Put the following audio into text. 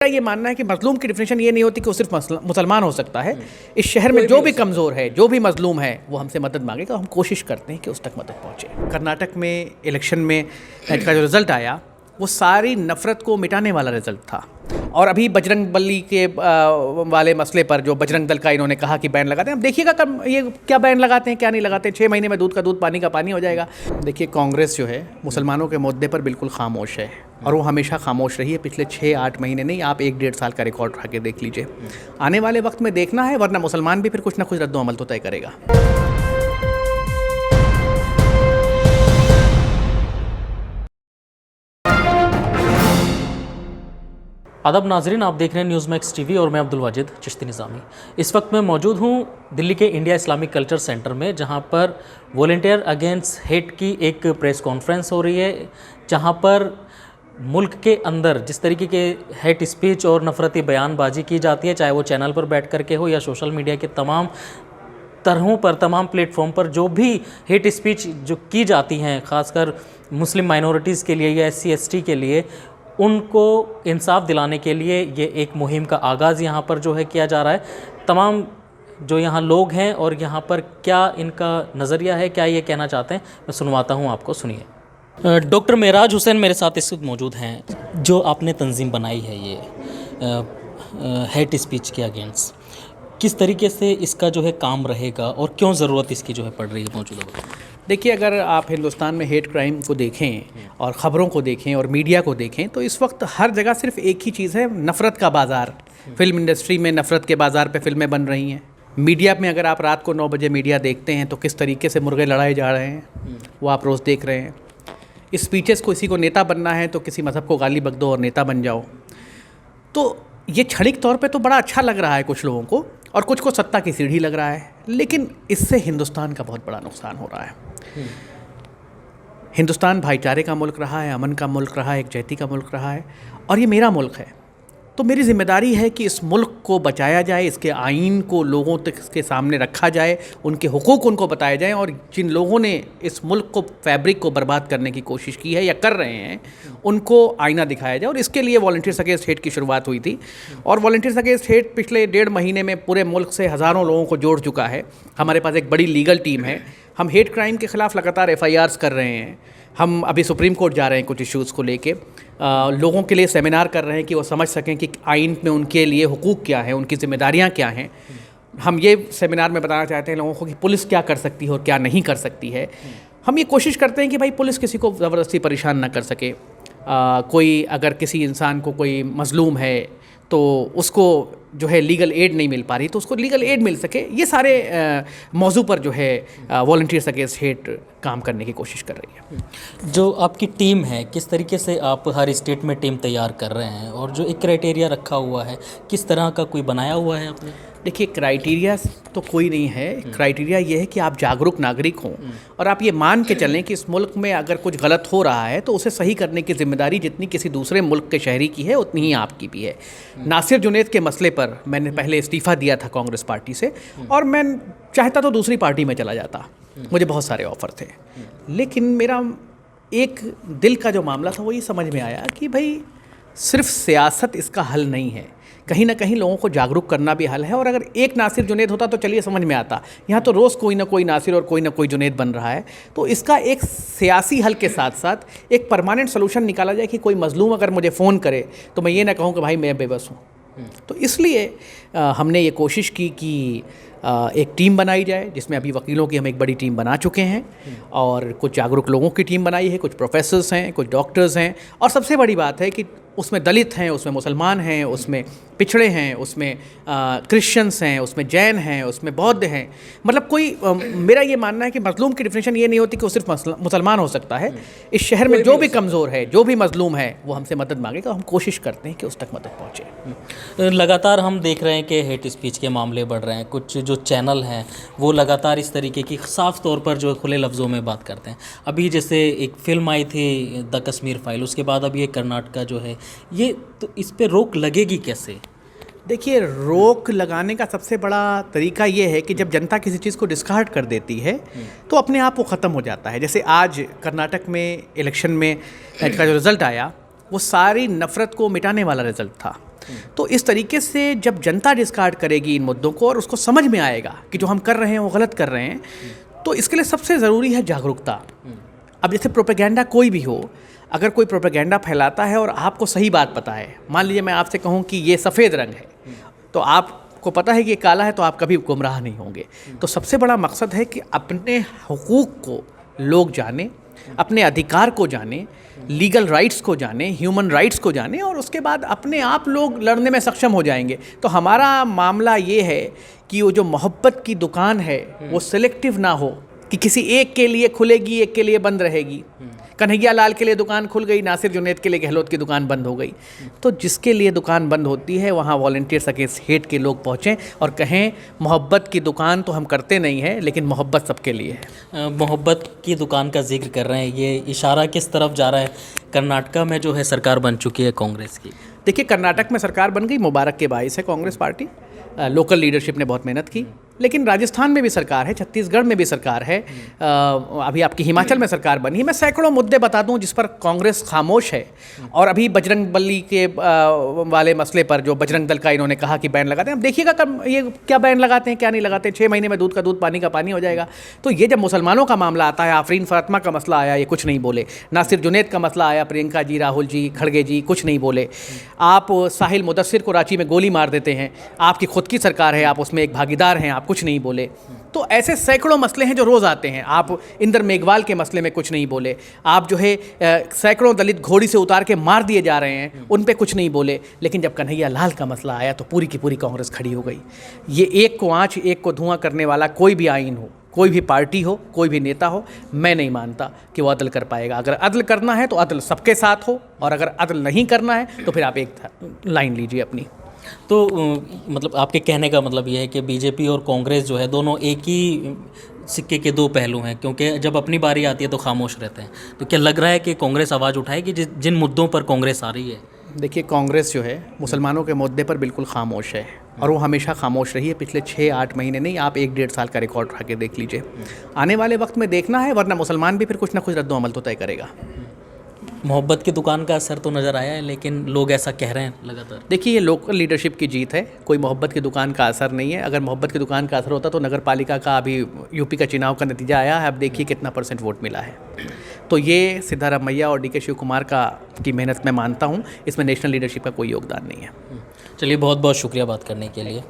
मेरा ये मानना है कि मजलूम की डिफिनेशन ये नहीं होती कि वो सिर्फ मुसलमान हो सकता है। इस शहर में जो भी कमज़ोर है, जो भी मजलूम है, वो हमसे मदद मांगेगा, हम कोशिश करते हैं कि उस तक मदद पहुँचे। कर्नाटक में इलेक्शन में का जो रिज़ल्ट आया वो सारी नफ़रत को मिटाने वाला रिज़ल्ट था। और अभी बजरंग बली के वाले मसले पर जो बजरंग दल का इन्होंने कहा कि बैन लगाते हैं, अब देखिएगा कब ये क्या बैन लगाते हैं क्या नहीं लगाते हैं। 6 महीने में दूध का दूध पानी का पानी हो जाएगा। देखिए, कांग्रेस जो है मुसलमानों के मुद्दे पर बिल्कुल खामोश है और वो हमेशा खामोश रही है। पिछले 6-8 महीने नहीं, आप 1-1.5 साल का रिकॉर्ड उठा के देख लीजिए। आने वाले वक्त में देखना है, वरना मुसलमान भी फिर कुछ ना कुछ रद्द-ओ-अमल तो तय करेगा। आदाब नाजरीन, आप देख रहे हैं न्यूज़ मैक्स टीवी और मैं अब्दुल वाजिद चिश्ती निज़ामी। इस वक्त मैं मौजूद हूँ दिल्ली के इंडिया इस्लामिक कल्चर सेंटर में, जहाँ पर वॉलंटियर अगेंस्ट हेट की एक प्रेस कॉन्फ्रेंस हो रही है, जहाँ पर मुल्क के अंदर जिस तरीके के हेट स्पीच और नफरती बयानबाजी की जाती है, चाहे वो चैनल पर बैठ करके हो या सोशल मीडिया के तमाम तरहों पर, तमाम प्लेटफॉर्म पर जो भी हेट स्पीच जो की जाती हैं, ख़ासकर मुस्लिम माइनॉरिटीज़ के लिए या SC/ST के लिए, उनको इंसाफ दिलाने के लिए ये एक मुहिम का आगाज़ यहाँ पर जो है किया जा रहा है। तमाम जो यहाँ लोग हैं और यहाँ पर क्या इनका नज़रिया है, क्या ये कहना चाहते हैं, मैं सुनवाता हूँ आपको, सुनिए। डॉक्टर मेराज हुसैन मेरे साथ इस वक्त मौजूद हैं। जो आपने तंजीम बनाई है ये हेट स्पीच के अगेंस्ट, किस तरीके से इसका जो है काम रहेगा और क्यों ज़रूरत इसकी जो है पड़ रही है मौजूदा वक्त? देखिए, अगर आप हिंदुस्तान में हेट क्राइम को देखें और ख़बरों को देखें और मीडिया को देखें तो इस वक्त हर जगह सिर्फ एक ही चीज़ है, नफ़रत का बाज़ार। फिल्म इंडस्ट्री में नफ़रत के बाज़ार पे फिल्में बन रही हैं। मीडिया में अगर आप रात को 9 बजे मीडिया देखते हैं तो किस तरीके से मुर्गे लड़ाए जा रहे हैं वो आप रोज़ देख रहे हैं। इस स्पीचेस को, किसी को नेता बनना है तो किसी मज़हब को गाली बक दो और नेता बन जाओ। तो ये क्षणिक तौर पे तो बड़ा अच्छा लग रहा है कुछ लोगों को, और कुछ को सत्ता की सीढ़ी लग रहा है, लेकिन इससे हिंदुस्तान का बहुत बड़ा नुकसान हो रहा है। हिंदुस्तान भाईचारे का मुल्क रहा है, अमन का मुल्क रहा है, एकजहती का मुल्क रहा है, और ये मेरा मुल्क है। तो मेरी जिम्मेदारी है कि इस मुल्क को बचाया जाए, इसके आइन को लोगों तक के सामने रखा जाए, उनके हुकूक उनको बताए जाएं, और जिन लोगों ने इस मुल्क को, फैब्रिक को बर्बाद करने की कोशिश की है या कर रहे हैं, उनको आईना दिखाया जाए। और इसके लिए वॉलंटियर्स अगेंस्ट हेट की शुरुआत हुई थी, और वॉलंटियर्स अगेंस्ट हेट पिछले 1.5 महीने में पूरे मुल्क से हज़ारों लोगों को जोड़ चुका है। हमारे पास एक बड़ी लीगल टीम है। हम हेट क्राइम के ख़िलाफ़ लगातार FIRs कर रहे हैं। हम अभी सुप्रीम कोर्ट जा रहे हैं कुछ इश्यूज़ को लेके, लोगों के लिए सेमिनार कर रहे हैं कि वो समझ सकें कि आइन में उनके लिए हुकूक क्या है, उनकी ज़िम्मेदारियाँ क्या हैं। हम ये सेमिनार में बताना चाहते हैं लोगों को कि पुलिस क्या कर सकती है और क्या नहीं कर सकती है। हम ये कोशिश करते हैं कि भाई पुलिस किसी को ज़बरदस्ती परेशान ना कर सके। कोई अगर किसी इंसान को कोई मज़लूम है तो उसको जो है लीगल एड नहीं मिल पा रही तो उसको लीगल एड मिल सके। ये सारे मौजू पर जो है वॉलंटियर्स अगेंस्ट हेट काम करने की कोशिश कर रही है। जो आपकी टीम है, किस तरीके से आप हर स्टेट में टीम तैयार कर रहे हैं, और जो एक क्राइटेरिया रखा हुआ है, किस तरह का कोई बनाया हुआ है आपने? देखिए, क्राइटेरिया तो कोई नहीं है। क्राइटेरिया ये है कि आप जागरूक नागरिक हों और आप ये मान के चलें कि इस मुल्क में अगर कुछ गलत हो रहा है तो उसे सही करने की जिम्मेदारी जितनी किसी दूसरे मुल्क के शहरी की है उतनी ही आपकी भी है। नासिर जुनैद के मसले पर मैंने पहले इस्तीफ़ा दिया था कांग्रेस पार्टी से, और मैं चाहता तो दूसरी पार्टी में चला जाता। मुझे बहुत सारे ऑफ़र थे, लेकिन मेरा एक दिल का जो मामला था वो ये समझ में आया कि भाई सिर्फ सियासत इसका हल नहीं है, कहीं ना कहीं लोगों को जागरूक करना भी हल है। और अगर एक नासिर जुनैद होता तो चलिए समझ में आता, यहाँ तो रोज़ कोई ना कोई नासिर और कोई ना कोई जुनैद बन रहा है। तो इसका एक सियासी हल के साथ साथ एक परमानेंट सोल्यूशन निकाला जाए कि कोई मज़लूम अगर मुझे फ़ोन करे तो मैं ये ना कहूँ कि भाई मैं बेबस हूँ। तो इसलिए हमने ये कोशिश की कि एक टीम बनाई जाए, जिसमें अभी वकीलों की हम एक बड़ी टीम बना चुके हैं, और कुछ जागरूक लोगों की टीम बनाई है, कुछ प्रोफेसर्स हैं, कुछ डॉक्टर्स हैं, और सबसे बड़ी बात है कि उसमें दलित हैं, उसमें मुसलमान हैं, उसमें पिछड़े हैं, उसमें क्रिश्चियंस हैं, उसमें जैन हैं, उसमें बौद्ध हैं। मतलब कोई मेरा ये मानना है कि मजलूम की डिफिनेशन ये नहीं होती कि वो सिर्फ मुसलमान हो सकता है। इस शहर में जो भी कमज़ोर है, जो भी मजलूम है, वो हमसे मदद मांगेगा, हम कोशिश करते हैं कि उस तक मदद पहुँचे। लगातार हम देख रहे हैं कि हेट स्पीच के मामले बढ़ रहे हैं। कुछ जो चैनल हैं वो लगातार इस तरीके की साफ़ तौर पर जो खुले लफ्ज़ों में बात करते हैं। अभी जैसे एक फ़िल्म आई थी द कश्मीर फाइल, उसके बाद अब ये कर्नाटका जो है, ये तो इस पे रोक लगेगी कैसे? देखिए, रोक लगाने का सबसे बड़ा तरीका ये है कि जब जनता किसी चीज़ को डिस्कार्ड कर देती है तो अपने आप वो ख़त्म हो जाता है। जैसे आज कर्नाटक में इलेक्शन में का जो रिज़ल्ट आया वो सारी नफ़रत को मिटाने वाला रिज़ल्ट था। तो इस तरीके से जब जनता डिस्कार्ड करेगी इन मुद्दों को और उसको समझ में आएगा कि जो हम कर रहे हैं वो गलत कर रहे हैं, तो इसके लिए सबसे ज़रूरी है जागरूकता। अब जैसे प्रोपेगेंडा कोई भी हो, अगर कोई प्रोपेगेंडा फैलाता है और आपको सही बात पता है, मान लीजिए मैं आपसे कहूँ कि ये सफ़ेद रंग है, तो आपको पता है कि ये काला है, तो आप कभी गुमराह नहीं होंगे। तो सबसे बड़ा मकसद है कि अपने हुकूक को लोग जाने, अपने अधिकार को जाने, लीगल राइट्स को जाने, ह्यूमन राइट्स को जाने, और उसके बाद अपने आप लोग लड़ने में सक्षम हो जाएंगे। तो हमारा मामला ये है कि वो जो मोहब्बत की दुकान है वो सिलेक्टिव ना हो कि किसी एक के लिए खुलेगी, एक के लिए बंद रहेगी। कन्हैया लाल के लिए दुकान खुल गई, नासिर जुनैद के लिए गहलोत की दुकान बंद हो गई। तो जिसके लिए दुकान बंद होती है वहाँ वॉलंटियर्स अगेंस्ट हेट के लोग पहुँचें और कहें मोहब्बत की दुकान तो हम करते नहीं हैं, लेकिन मोहब्बत सबके लिए है। मोहब्बत की दुकान का जिक्र कर रहे हैं, ये इशारा किस तरफ जा रहा है? कर्नाटका में जो है सरकार बन चुकी है कांग्रेस की। देखिए, कर्नाटक में सरकार बन गई, मुबारक के बाइस है कांग्रेस पार्टी। लोकल लीडरशिप ने बहुत मेहनत की, लेकिन राजस्थान में भी सरकार है, छत्तीसगढ़ में भी सरकार है, अभी आपकी हिमाचल में सरकार बनी है। मैं सैकड़ों मुद्दे बता दूं जिस पर कांग्रेस खामोश है। और अभी बजरंग बली के वाले मसले पर जो बजरंग दल का इन्होंने कहा कि बैन लगाते हैं, अब देखिएगा कब ये क्या बैन लगाते हैं, क्या नहीं लगाते हैं। 6 महीने में दूध का दूध, पानी का पानी हो जाएगा। तो ये जब मुसलमानों का मामला आता है, आफरीन फातिमा का मसला आया, ये कुछ नहीं बोले। नासिर जुनैद का मसला आया, प्रियंका जी, राहुल जी, खड़गे जी कुछ नहीं बोले। आप साहिल मुदस्सिर को रांची में गोली मार देते हैं, आपकी खुद की सरकार है, आप उसमें एक भागीदार हैं, आप कुछ नहीं बोले। तो ऐसे सैकड़ों मसले हैं जो रोज़ आते हैं। आप इंदर मेघवाल के मसले में कुछ नहीं बोले। आप जो है सैकड़ों दलित घोड़ी से उतार के मार दिए जा रहे हैं, उन पे कुछ नहीं बोले। लेकिन जब कन्हैया लाल का मसला आया तो पूरी की पूरी कांग्रेस खड़ी हो गई। ये एक को आँच एक को धुआं करने वाला कोई भी आइन हो, कोई भी पार्टी हो, कोई भी नेता हो, मैं नहीं मानता कि वो अदल कर पाएगा। अगर अदल करना है तो अदल सबके साथ हो, और अगर अदल नहीं करना है तो फिर आप एक लाइन लीजिए अपनी। तो मतलब आपके कहने का मतलब ये है कि बीजेपी और कांग्रेस जो है दोनों एक ही सिक्के के दो पहलू हैं, क्योंकि जब अपनी बारी आती है तो खामोश रहते हैं। तो क्या लग रहा है कि कांग्रेस आवाज़ उठाएगी जिन मुद्दों पर कांग्रेस आ रही है? देखिए, कांग्रेस जो है मुसलमानों के मुद्दे पर बिल्कुल खामोश है, और वो हमेशा खामोश रही है। पिछले 6-8 महीने नहीं, आप 1-1.5 साल का रिकॉर्ड उठा के देख लीजिए। आने वाले वक्त में देखना है, वरना मुसलमान भी फिर कुछ ना कुछ रद्द-ओ-अमल तो तय करेगा। मोहब्बत की दुकान का असर तो नज़र आया है, लेकिन लोग ऐसा कह रहे हैं लगातार। देखिए, ये लोकल लीडरशिप की जीत है, कोई मोहब्बत की दुकान का असर नहीं है। अगर मोहब्बत की दुकान का असर होता तो नगर पालिका का अभी यूपी का चुनाव का नतीजा आया है, अब देखिए कितना % वोट मिला है। तो ये सिद्धारमैया और DK शिव कुमार की मेहनत मैं मानता हूँ, इसमें नेशनल लीडरशिप का कोई योगदान नहीं है। चलिए, बहुत बहुत शुक्रिया बात करने के लिए।